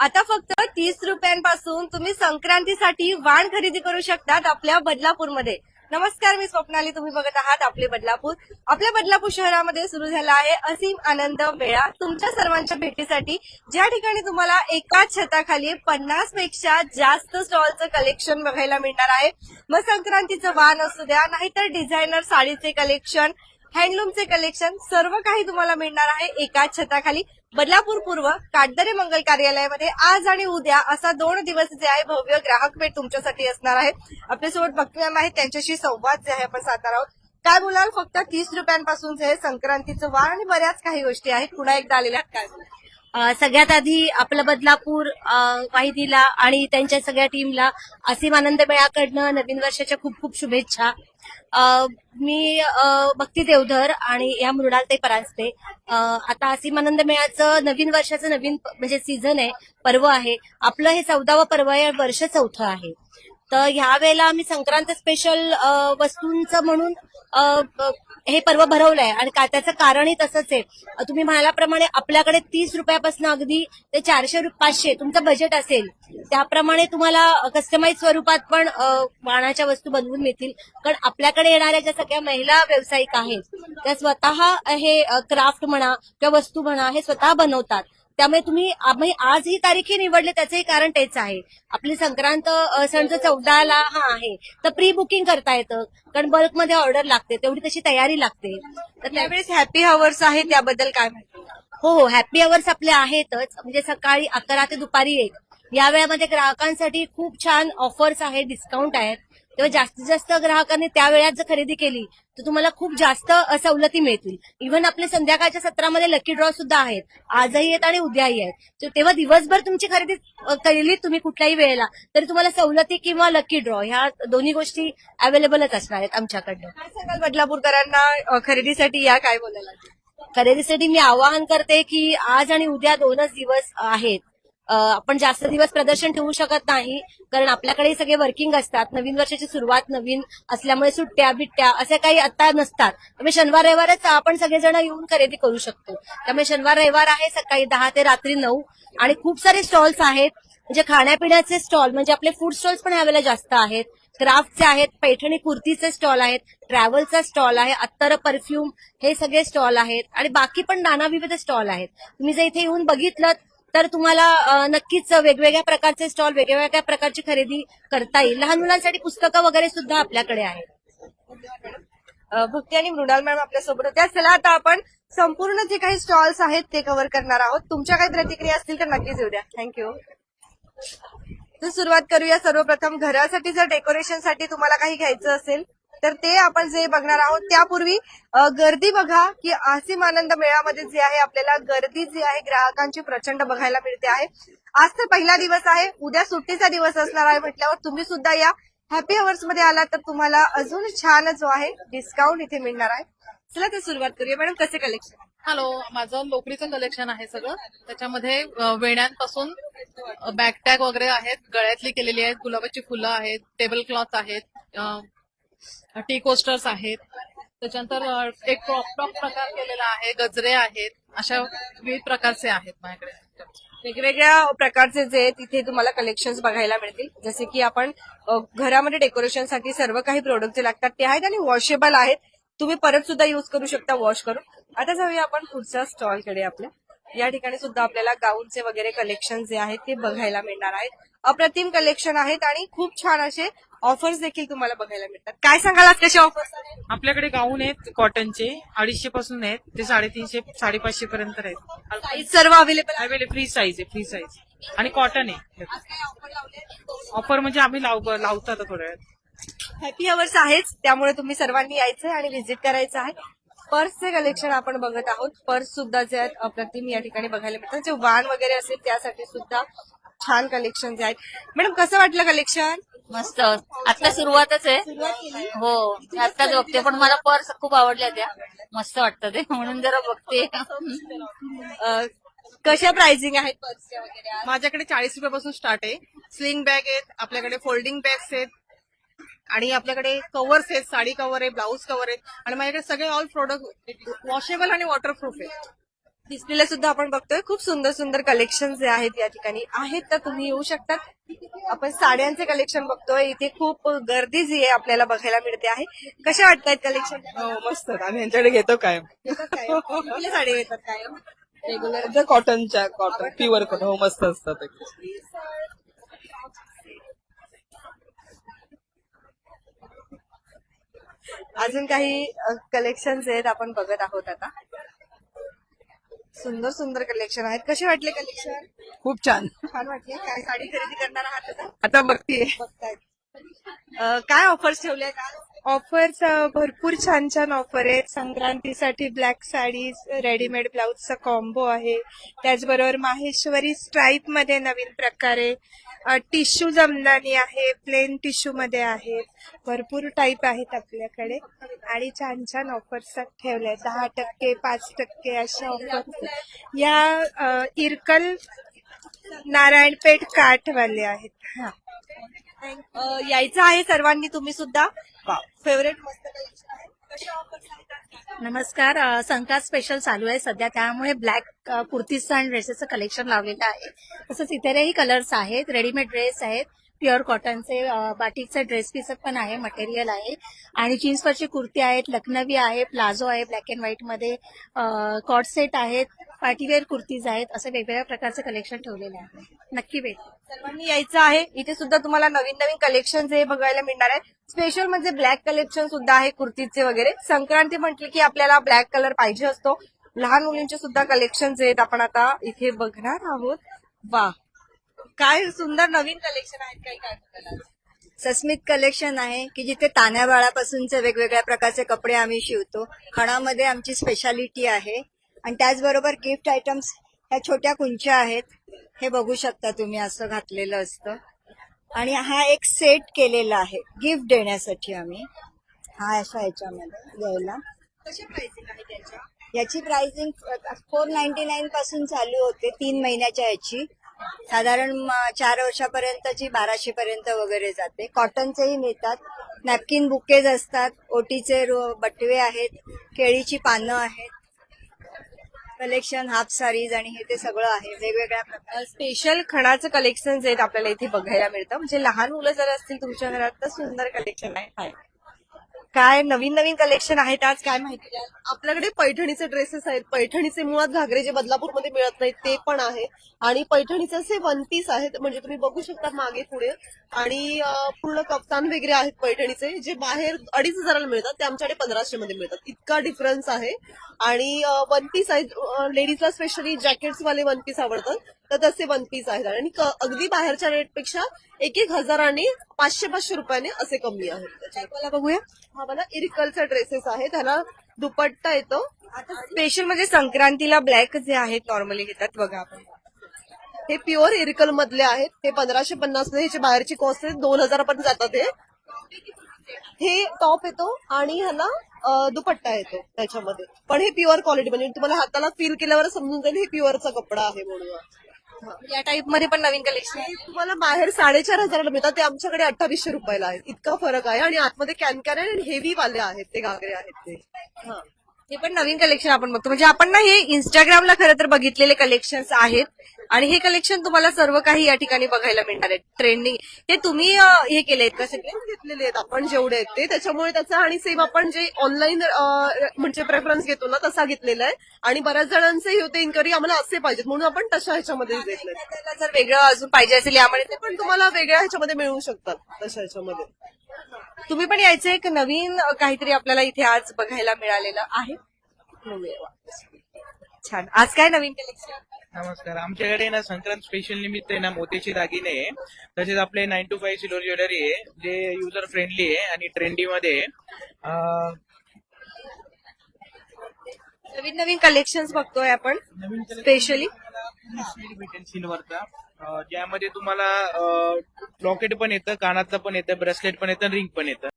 आता फक्त 30 रुपयांपासून तुम्ही संक्रांतीसाठी वाण खरेदी करू शकतात आपल्या बदलापूरमध्ये. नमस्कार, मी स्वप्नाली. तुम्ही बघत आहात आपले बदलापूर. आपल्या बदलापूर शहरामध्ये सुरू झाला आहे असीम आनंद मेळा तुमच्या सर्वांच्या भेटीसाठी, ज्या ठिकाणी तुम्हाला एकाच छताखाली 50 पेक्षा जास्त स्टॉलचं कलेक्शन बघायला मिळणार आहे. मग संक्रांतीचं वाण असू द्या, नाहीतर डिझायनर साडीचे कलेक्शन, हँडलूमचे कलेक्शन, सर्व काही तुम्हाला मिळणार आहे एकाच छताखाली. बदलापूर पूर्व काटदरे मंगल कार्यालयामध्ये आज आणि उद्या असा 2 दिवस जे आहे भव्य ग्राहक भेट तुमच्यासाठी असणार आहे. आपल्यासोबत भक्ती मॅम आहेत, त्यांच्याशी संवाद जे आहे आपण साधणार आहोत. काय बोलाल? फक्त 30 रुपयांपासून जे आहे संक्रांतीचं वाण आणि बऱ्याच काही गोष्टी आहेत. पुन्हा एकदा आलेल्या आहेत, काय बोलाल? सगळ्यात आधी आपलं बदलापूर वाहिनीला आणि त्यांच्या सगळ्या टीमला असीम आनंद मेळाकडनं नवीन वर्षाच्या खूप खूप शुभेच्छा. मी भक्ती देवधर आणि या मृणालताई परांजपे. आता असीम आनंद मेळाचं नवीन वर्षाचं नवीन म्हणजे सीझन आहे, पर्व आहे आपलं. हे 14वं पर्व आहे, वर्ष 4थं आहे. तर ह्या वेळेला आम्ही संक्रांत स्पेशल वस्तूंचं म्हणून हे पर्व भरवलंय आणि त्याचं कारणही तसंच आहे. तुम्ही म्हणाल्याप्रमाणे आपल्याकडे 30 रुपयापासून अगदी ते 400-500 तुमचं बजेट असेल त्याप्रमाणे तुम्हाला कस्टमाइज स्वरूपात पण वाणाच्या वस्तू बनवून मिळतील. कारण आपल्याकडे येणाऱ्या ज्या सगळ्या महिला व्यावसायिक आहेत त्या स्वतः हे क्राफ्ट म्हणा किंवा वस्तू म्हणा हे स्वतः बनवतात. त्यामुळे आम्ही आज ही तारीख निवडली त्याचंही कारण तेच आहे. आपली संक्रांत सण जो 14ला आहे, तर प्री बुकिंग करता येतं, कारण बल्कमध्ये ऑर्डर लागते, तेवढी तशी तयारी लागते. तर त्यावेळेस हॅपी हवर्स आहे, त्याबद्दल काय माहिती? हो, हॅपी अवर्स आपले आहेतच. म्हणजे सकाळी 11 ते दुपारी 1 या वेळामध्ये ग्राहकांसाठी खूप छान ऑफर्स आहेत, डिस्काउंट आहेत. तेव्हा जास्तीत जास्त ग्राहकांनी त्या वेळात जर खरेदी केली तर तुम्हाला खूप जास्त सवलती मिळतील. इव्हन आपल्या संध्याकाळच्या सत्रामध्ये लकी ड्रॉ सुद्धा आहेत, आजही आहेत आणि उद्याही आहेत. तेव्हा दिवसभर तुमची खरेदी केली तुम्ही कुठल्याही वेळेला तरी तुम्हाला सवलती किंवा लकी ड्रॉ ह्या दोन्ही गोष्टी अवेलेबलच असणार आहेत आमच्याकडनं. काय सांगाल बदलापूरकरांना खरेदीसाठी या, काय बोलायला? खरेदीसाठी मी आवाहन करते की आज आणि उद्या 2च दिवस आहेत. आपण जास्त दिवस प्रदर्शन ठेवू शकत नाही, कारण आपल्याकडे सगळे वर्किंग असतात. नवीन वर्षाची सुरुवात नवीन असल्यामुळे सुट्ट्या बिट्ट्या असे काही आता नसतात. त्यामुळे शनिवार रविवारच आपण सगळेजण येऊन खरेदी करू शकतो. त्यामुळे शनिवार रविवार आहे सकाळी 10 ते रात्री 9 आणि खूप सारे स्टॉल्स आहेत. म्हणजे खाण्यापिण्याचे स्टॉल म्हणजे आपले फूड स्टॉल्स पण यावेळेला जास्त आहेत. क्राफ्टचे आहेत, पैठणी कुर्तीचे स्टॉल आहेत, ट्रॅव्हलचा स्टॉल आहे, अत्तर परफ्यूम हे सगळे स्टॉल आहेत आणि बाकी पण नानाविविध स्टॉल आहेत. तुम्ही जर इथे येऊन बघितलं तर तुम्हाला नक्कीच वेगवेगळ्या प्रकारचे स्टॉल, वेगवेगळ्या प्रकारची खरेदी करता येईल. लहान मुलांसाठी पुस्तकं वगैरे सुद्धा आपल्याकडे आहेत. भक्ती आणि मृणाल मॅम आपल्यासोबत होत्या. चला आता आपण संपूर्ण जे काही स्टॉल्स आहेत ते कव्हर करणार आहोत. तुमच्या काही प्रतिक्रिया असतील तर नक्कीच येऊ द्या. थँक्यू. तर सुरुवात करूया. सर्वप्रथम घरासाठी जर डेकोरेशनसाठी तुम्हाला काही घ्यायचं असेल तर ते आपण जे बघणार आहोत. त्यापूर्वी गर्दी बघा की असीम आनंद मेळामध्ये जे आहे आपल्याला गर्दी जी आहे ग्राहकांची प्रचंड बघायला मिळते आहे. आज तर पहिला दिवस आहे, उद्या सुट्टीचा दिवस असणार आहे म्हटल्यावर तुम्ही सुद्धा या हॅपी अवर्स मध्ये आला तर तुम्हाला अजून छान जो आहे डिस्काउंट इथे मिळणार आहे. चला तर सुरुवात करूया. मॅडम, कसे कलेक्शन? हॅलो, माझं लोकरीचं कलेक्शन आहे सगळं. त्याच्यामध्ये वेण्यांपासून बॅकटॅग वगैरे आहेत, गळ्यातली केलेली आहेत, गुलाबाची फुलं आहेत, टेबल क्लॉथ आहेत, टी कोस्टर्स आहेत. त्याच्यानंतर एक क्रॉप टॉप प्रकार केलेला आहे, गजरे आहेत, अशा विविध प्रकारचे आहेत माझ्याकडे. वेगवेगळ्या प्रकारचे जे आहेत तिथे तुम्हाला कलेक्शन्स बघायला मिळतील. जसे की आपण घरामध्ये डेकोरेशनसाठी सर्व काही प्रोडक्ट जे लागतात ते आहेत आणि वॉशेबल आहेत. तुम्ही परत सुद्धा युज करू शकता वॉश करून. आता जाऊया आपण पुढच्या स्टॉलकडे. आपल्या या ठिकाणी सुद्धा आपल्याला गाऊनचे वगैरे कलेक्शन जे आहेत ते बघायला मिळणार आहेत. अप्रतिम कलेक्शन आहेत आणि खूप छान असे ऑफर्स देखील तुम्हाला बघायला मिळतात. काय सांगाल आज कसे ऑफर्स आहेत? आपल्याकडे गाऊन आहेत कॉटनचे, 250 पासून आहेत ते 350 550 पर्यंत आहेत. साईज सर्व अवेलेबल आहे. अवेलेबल फ्री साईज आहे, फ्री साईज आणि कॉटन आहे. ऑफर म्हणजे आम्ही लावतो आता थोड्या वेळात. हॅपी अवर्स आहेच, त्यामुळे तुम्ही सर्वांनी यायचं आणि व्हिजिट करायचं आहे. पर्सचे कलेक्शन आपण बघत आहोत. पर्स सुद्धा जे आहेत अप्रतिम या ठिकाणी बघायला मिळतात. जे वाण वगैरे असेल त्यासाठी सुद्धा छान कलेक्शन जे आहेत. मॅडम, कसं वाटलं कलेक्शन? मस्त, आता सुरुवातच आहे. हो, आताच बघते, पण मला पर्स खूप आवडल्या त्या, मस्त वाटतं ते म्हणून जरा बघते. कशा प्राइसिंग आहेत पर्सच्या वगैरे? माझ्याकडे 40 रुपयापासून स्टार्ट आहे. स्लिंग बॅग आहेत, आपल्याकडे फोल्डिंग बॅग्स आहेत आणि आपल्याकडे कव्हर्स आहेत, साडी कव्हर आहे, ब्लाऊज कव्हर आहेत आणि माझ्याकडे सगळे ऑल प्रोडक्ट वॉशेबल आणि वॉटरप्रूफ आहेत. डिस्प्लेला सुद्धा आपण बघतोय खूप सुंदर सुंदर कलेक्शन जे आहेत या ठिकाणी आहेत, तर तुम्ही येऊ शकतात. आपण साड्यांचे कलेक्शन बघतोय, इथे खूप गर्दी जी आहे आपल्याला बघायला मिळते आहे. कशा वाटतायत कलेक्शन? मस्त आम्ही यांच्याकडे घेतो काय कुठल्या साडी येतात काय रेग्युलर कॉटनच्या कॉटन प्युअर कॉटन हो मस्त असतात अजून काही कलेक्शन आहेत आपण बघत आहोत आता. सुंदर सुंदर कलेक्शन आहेत. कसे वाटले कलेक्शन? खूप छान. छान वाटले. काय साडी खरेदी करणार आहात आता? आता बघतीये बघतायत. काय ऑफर्स ठेवल्या आहेत आज? ऑफर्स भरपूर छान छान ऑफर आहेत. संक्रांतीसाठी ब्लॅक साडीज, रेडीमेड ब्लाउजचा कॉम्बो आहे. त्याचबरोबर माहेश्वरी स्ट्राईप मध्ये नवीन प्रकारे टिश्यू जमदानी आहे, प्लेन टिश्यू मध्ये आहेत. भरपूर टाईप आहेत आपल्याकडे आणि छान छान ऑफर्स ठेवल्या आहेत. 10%, 5% अशा ऑफर्स या इरकल नारायणपेठ काठवाले आहेत. यायचं आहे सर्वांनी, तुम्ही सुद्धा. फेवरेट मस्त कलेक्शन आहे. कशा ऑफर्स आहेत? नमस्कार. संक्रांत स्पेशल चालू आहे सध्या, त्यामुळे ब्लॅक कुर्तीजचं आणि ड्रेसेसचं कलेक्शन लावलेलं आहे. तसंच इतरही कलर्स आहेत, रेडीमेड ड्रेस आहेत, प्युअर कॉटनचे बाटिकचे ड्रेस पीस पण आहे, मटेरियल आहे आणि जीन्सवरची कुर्ती आहेत, लखनवी आहे, प्लाझो आहे ब्लॅक अँड व्हाईट मध्ये, कॉट सेट आहेत, पार्टीवेअर कुर्तीज आहेत. असे वेगवेगळ्या प्रकारचे कलेक्शन ठेवलेले आहे. नक्की भेट. सर्वांनी यायचं आहे. इथे सुद्धा तुम्हाला नवीन नवीन कलेक्शन जे बघायला मिळणार आहे. स्पेशल म्हणजे ब्लॅक कलेक्शन सुद्धा आहे कुर्तीचे वगैरे. संक्रांती म्हटली की आपल्याला ब्लॅक कलर पाहिजे असतो. लहान मुलींचे सुद्धा कलेक्शन जे आहेत आपण आता इथे बघणार आहोत. वा, काय सुंदर नवीन कलेक्शन आहेत. काही काय बघायला? सस्मित कलेक्शन आहे की जिथे तान्या बाळापासूनचे वेगवेगळ्या प्रकारचे कपडे आम्ही शिवतो. खणामध्ये आमची स्पेशालिटी आहे आणि त्याचबरोबर गिफ्ट आयटम्स ह्या छोट्या कुंच्या आहेत. हे बघू शकता तुम्ही, असं घातलेलं असतं आणि हा एक सेट केलेला आहे गिफ्ट देण्यासाठी आम्ही. हा अशा ह्याच्यामध्ये द्यायला. कशा प्राइसिंग आहे त्याच्या? याची प्राइसिंग 499 पासून चालू होते 3 महिन्याच्या ह्याची. साधारण 4 वर्षापर्यंतची 1200 पर्यंत वगैरे जाते. कॉटनचेही मिळतात, नॅपकिन बुकेज असतात, ओटीचे बटवे आहेत, केळीची पानं आहेत, कलेक्शन हाफ साडीज आणि हे ते सगळं आहे वेगवेगळ्या प्रकार. स्पेशल खणाचं कलेक्शन जे आहेत आपल्याला इथे बघायला मिळतं. म्हणजे लहान मुलं जर असतील तुमच्या घरात तर सुंदर कलेक्शन आहे. हाय. काय नवीन नवीन कलेक्शन आहेत आज, काय माहिती द्याल? आपल्याकडे पैठणीचे ड्रेसेस आहेत. पैठणीचे मुळात घागरे जे बदलापूरमध्ये मिळत नाहीत ते पण आहे आणि पैठणीचे असे वन पीस आहेत. म्हणजे तुम्ही बघू शकता मागे पुढे आणि पूर्ण कप्तान वगैरे आहेत पैठणीचे, जे बाहेर 2500ला मिळतात ते आमच्याकडे 1500 मध्ये मिळतात. इतका डिफरन्स आहे. आणि वन पीस आहेत, लेडीजला स्पेशली जॅकेट्स वाले वन पीस आवडतात तर तसे वन पीस आहेत आणि अगदी बाहेरच्या रेटपेक्षा 1,000 आणि 500 रुपयाने असे कमी आहेत. मला बघूया. हा मला इरिकलचा ड्रेसेस आहे, त्याला दुपट्टा येतो. स्पेशल म्हणजे संक्रांतीला ब्लॅक जे आहेत नॉर्मली घेतात बघा आपण. हे प्युअर इरिकल मधले आहेत. हे 1550 मध्ये, ह्याची बाहेरची कॉस्ट आहे 2000 पर्यंत जातात. हे टॉप येतो आणि ह्याला दुपट्टा येतो त्याच्यामध्ये. पण हे प्युअर क्वालिटी, म्हणजे तुम्हाला हाताला फील केल्यावर समजून जाईल हे प्युअरचा कपडा आहे म्हणून. या टाईप मध्ये पण नवीन कलेक्शन आहे. तुम्हाला बाहेर 4500ला मिळतात, ते आमच्याकडे 2800 रुपयाला आहेत. इतका फरक आहे आणि आतमध्ये कॅन आणि हेवी वाले आहेत ते घागरे आहेत ते. हे पण नवीन कलेक्शन आपण बघतो. म्हणजे आपण ना हे इंस्टाग्रामला खरं तर बघितलेले कलेक्शन्स आहेत आणि हे कलेक्शन तुम्हाला सर्व काही या ठिकाणी बघायला मिळणार आहे. ट्रेंडिंग हे तुम्ही हे केलेत का सगळे? घेतलेले आहेत आपण जेवढे आहेत ते, त्याच्यामुळे त्याचा आणि सेम आपण जे ऑनलाईन म्हणजे प्रेफरन्स घेतो ना तसा घेतलेला आहे. आणि बऱ्याच जणांचे हे होते इन्क्वायरी आम्हाला असे पाहिजेत म्हणून आपण तशा ह्याच्यामध्ये घेतले. त्याला जर वेगळं अजून पाहिजे असेल यामध्ये ते पण तुम्हाला वेगळ्या ह्याच्यामध्ये मिळू शकतात तशा ह्याच्यामध्ये. तुम्ही पण यायचं एक नवीन काहीतरी आपल्याला इथे आज बघायला मिळालेलं आहे. छान. आज काय नवीन कलेक्शन? नमस्कार. आमच्याकडे ना संक्रांत स्पेशल निमित्त आहे ना मोत्याची दागिने आहे, तसेच आपले 9 to 5 सिल्वर ज्वेलरी आहे जे युजर फ्रेंडली आहे आणि ट्रेंडी मध्ये आहे. नवीन नवीन कलेक्शन बघतोय आपण नवीन स्पेशली. भेटेल सिल्वरचा, ज्यामध्ये तुम्हाला लॉकेट पण येतं, कानातलं पण येतं, ब्रेसलेट पण येतं, रिंग पण येतं.